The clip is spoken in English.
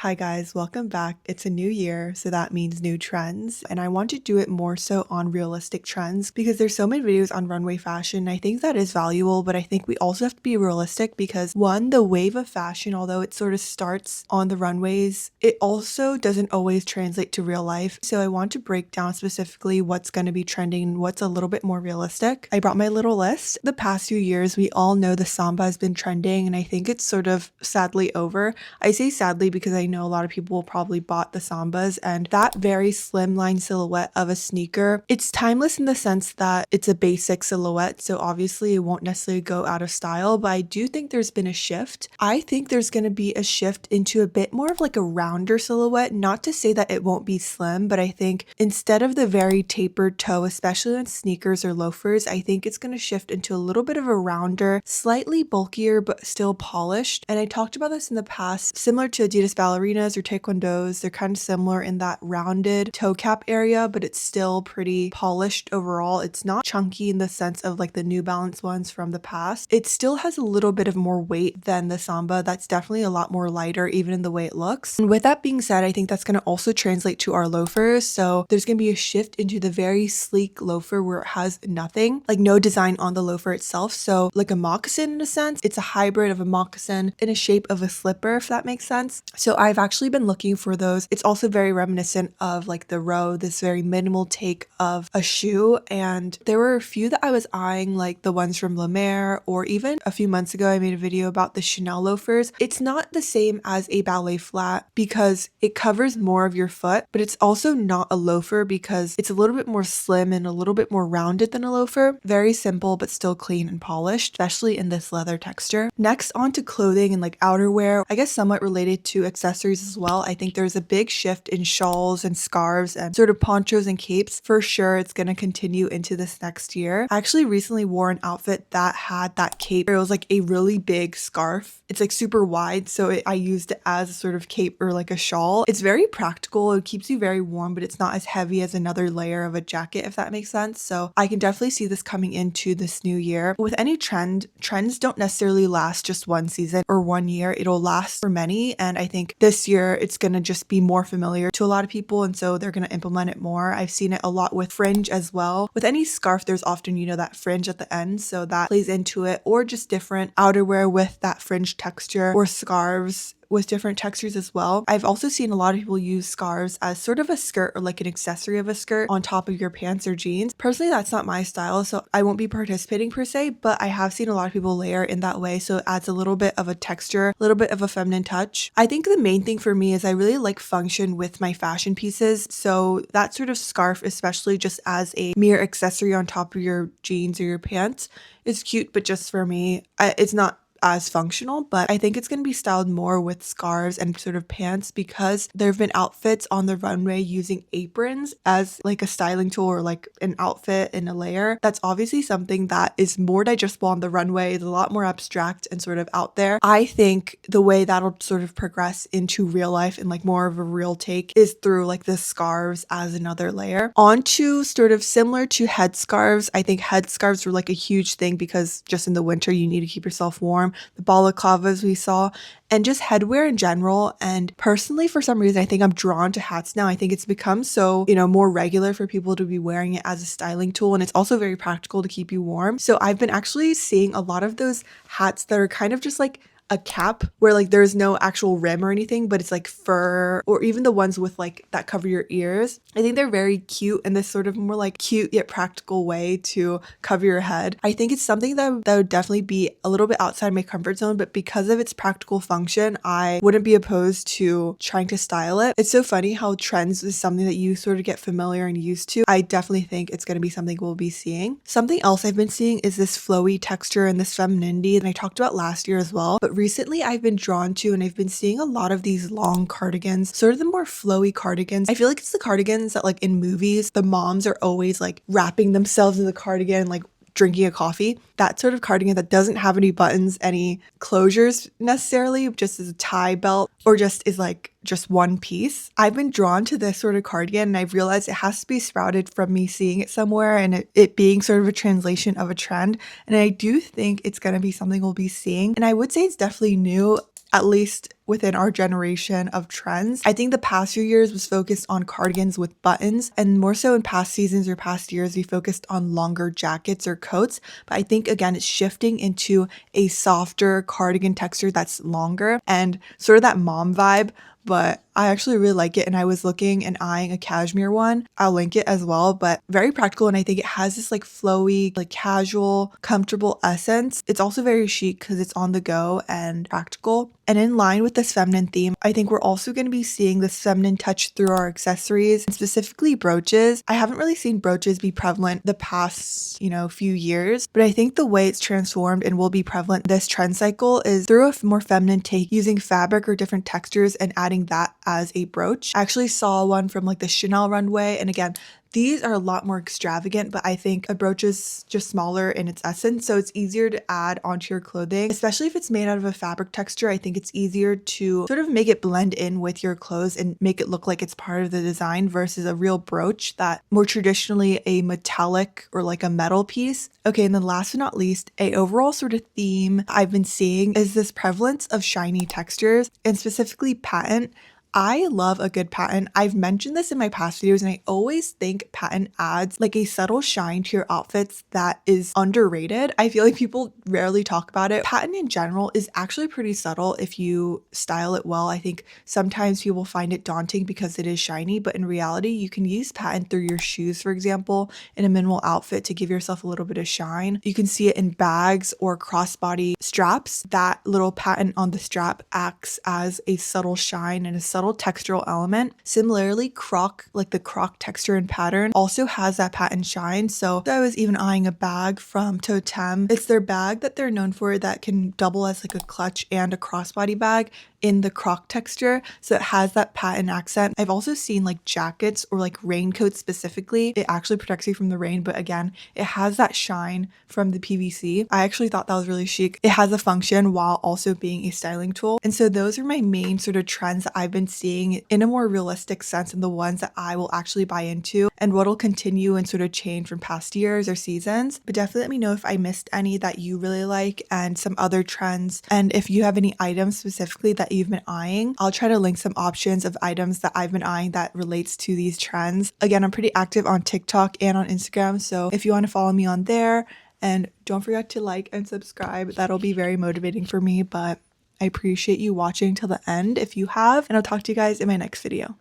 Hi guys, welcome back. It's a new year, so that means new trends. And I want to do it more so on realistic trends because there's so many videos on runway fashion. I think that is valuable, but I think we also have to be realistic because one, the wave of fashion, although it sort of starts on the runways, it also doesn't always translate to real life. So I want to break down specifically what's going to be trending and what's a little bit more realistic. I brought my little list. The past few years, we all know the samba has been trending, and I think it's sort of sadly over. I say sadly because I know a lot of people will probably bought the sambas, and that very slimline silhouette of a sneaker, it's timeless in the sense that it's a basic silhouette, so obviously it won't necessarily go out of style, but I do think there's been a shift. I think there's going to be a shift into a bit more of like a rounder silhouette, not to say that it won't be slim, but I think instead of the very tapered toe, especially on sneakers or loafers, I think it's going to shift into a little bit of a rounder, slightly bulkier, but still polished. And I talked about this in the past, similar to Adidas ballerinas or taekwondos. They're kind of similar in that rounded toe cap area, but it's still pretty polished overall. It's not chunky in the sense of like the New Balance ones from the past. It still has a little bit of more weight than the samba. That's definitely a lot more lighter, even in the way it looks. And with that being said, I think that's going to also translate to our loafers. So there's going to be a shift into the very sleek loafer where it has nothing, like no design on the loafer itself. So like a moccasin in a sense, it's a hybrid of a moccasin in a shape of a slipper, if that makes sense. So I've actually been looking for those. It's also very reminiscent of like the row, this very minimal take of a shoe. And there were a few that I was eyeing, like the ones from Lemaire, or even a few months ago, I made a video about the Chanel loafers. It's not the same as a ballet flat because it covers more of your foot, but it's also not a loafer because it's a little bit more slim and a little bit more rounded than a loafer. Very simple, but still clean and polished, especially in this leather texture. Next, on to clothing and like outerwear, I guess somewhat related to accessories as well. I think there's a big shift in shawls and scarves and sort of ponchos and capes. For sure, it's going to continue into this next year. I actually recently wore an outfit that had that cape. It was like a really big scarf. It's like super wide, so I used it as a sort of cape or like a shawl. It's very practical. It keeps you very warm, but it's not as heavy as another layer of a jacket, if that makes sense. So I can definitely see this coming into this new year. With any trend, trends don't necessarily last just one season or 1 year. It'll last for many, and I think this year it's going to just be more familiar to a lot of people, and so they're going to implement it more. I've seen it a lot with fringe as well. With any scarf, there's often, that fringe at the end, so that plays into it, or just different outerwear with that fringe texture, or scarves with different textures as well. I've also seen a lot of people use scarves as sort of a skirt or like an accessory of a skirt on top of your pants or jeans. Personally, that's not my style, so I won't be participating per se, but I have seen a lot of people layer in that way, so it adds a little bit of a texture, a little bit of a feminine touch. I think the main thing for me is I really like function with my fashion pieces, so that sort of scarf, especially just as a mere accessory on top of your jeans or your pants, is cute, but just for me, it's not as functional, but I think it's going to be styled more with scarves and sort of pants because there have been outfits on the runway using aprons as like a styling tool or like an outfit in a layer. That's obviously something that is more digestible on the runway, is a lot more abstract and sort of out there. I think the way that'll sort of progress into real life and like more of a real take is through like the scarves as another layer. On to sort of similar to headscarves. I think headscarves were like a huge thing because just in the winter you need to keep yourself warm. The balaclavas we saw, and just headwear in general. And personally, for some reason, I think I'm drawn to hats now. I think it's become so, more regular for people to be wearing it as a styling tool. And it's also very practical to keep you warm. So I've been actually seeing a lot of those hats that are kind of just like a cap where like there's no actual rim or anything, but it's like fur, or even the ones with like that cover your ears. I think they're very cute in this sort of more like cute yet practical way to cover your head. I think it's something that would definitely be a little bit outside my comfort zone, but because of its practical function, I wouldn't be opposed to trying to style it. It's so funny how trends is something that you sort of get familiar and used to. I definitely think it's going to be something we'll be seeing. Something else I've been seeing is this flowy texture and this femininity, and I talked about last year as well, but recently I've been drawn to, and I've been seeing a lot of these long cardigans, sort of the more flowy cardigans. I feel like it's the cardigans that like in movies, the moms are always like wrapping themselves in the cardigan, like drinking a coffee. That sort of cardigan that doesn't have any buttons, any closures necessarily, just as a tie belt or just is like just one piece. I've been drawn to this sort of cardigan, and I've realized it has to be sprouted from me seeing it somewhere and it being sort of a translation of a trend. And I do think it's going to be something we'll be seeing. And I would say it's definitely new, at least within our generation of trends. I think the past few years was focused on cardigans with buttons, and more so in past seasons or past years, we focused on longer jackets or coats. But I think again, it's shifting into a softer cardigan texture that's longer and sort of that mom vibe. But I actually really like it, and I was looking and eyeing a cashmere one. I'll link it as well, but very practical, and I think it has this like flowy, like casual, comfortable essence. It's also very chic because it's on the go and practical. And in line with this feminine theme, I think we're also going to be seeing this feminine touch through our accessories, and specifically brooches. I haven't really seen brooches be prevalent the past, few years, but I think the way it's transformed and will be prevalent this trend cycle is through a more feminine take, using fabric or different textures and adding that as a brooch. I actually saw one from like the Chanel runway, and again, these are a lot more extravagant, but I think a brooch is just smaller in its essence, so it's easier to add onto your clothing, especially if it's made out of a fabric texture. I think it's easier to sort of make it blend in with your clothes and make it look like it's part of the design versus a real brooch that more traditionally a metallic or like a metal piece. Okay, and then last but not least, a overall sort of theme I've been seeing is this prevalence of shiny textures, and specifically patent. I love a good patent. I've mentioned this in my past videos, and I always think patent adds like a subtle shine to your outfits that is underrated. I feel like people rarely talk about it. Patent in general is actually pretty subtle if you style it well. I think sometimes people find it daunting because it is shiny, but in reality, you can use patent through your shoes, for example, in a minimal outfit to give yourself a little bit of shine. You can see it in bags or crossbody straps. That little patent on the strap acts as a subtle shine and a subtle textural element. Similarly, croc, like the croc texture and pattern, also has that patent shine. So I was even eyeing a bag from Totem. It's their bag that they're known for that can double as like a clutch and a crossbody bag in the croc texture, so it has that patent accent. I've also seen like jackets or like raincoats specifically. It actually protects you from the rain, but again, it has that shine from the PVC. I actually thought that was really chic. It has a function while also being a styling tool. And so those are my main sort of trends that I've been seeing in a more realistic sense, and the ones that I will actually buy into and what'll continue and sort of change from past years or seasons. But definitely let me know if I missed any that you really like and some other trends, and if you have any items specifically that you've been eyeing. I'll try to link some options of items that I've been eyeing that relates to these trends. Again, I'm pretty active on TikTok and on Instagram, so if you want to follow me on there, and don't forget to like and subscribe, that'll be very motivating for me. But I appreciate you watching till the end if you have, and I'll talk to you guys in my next video.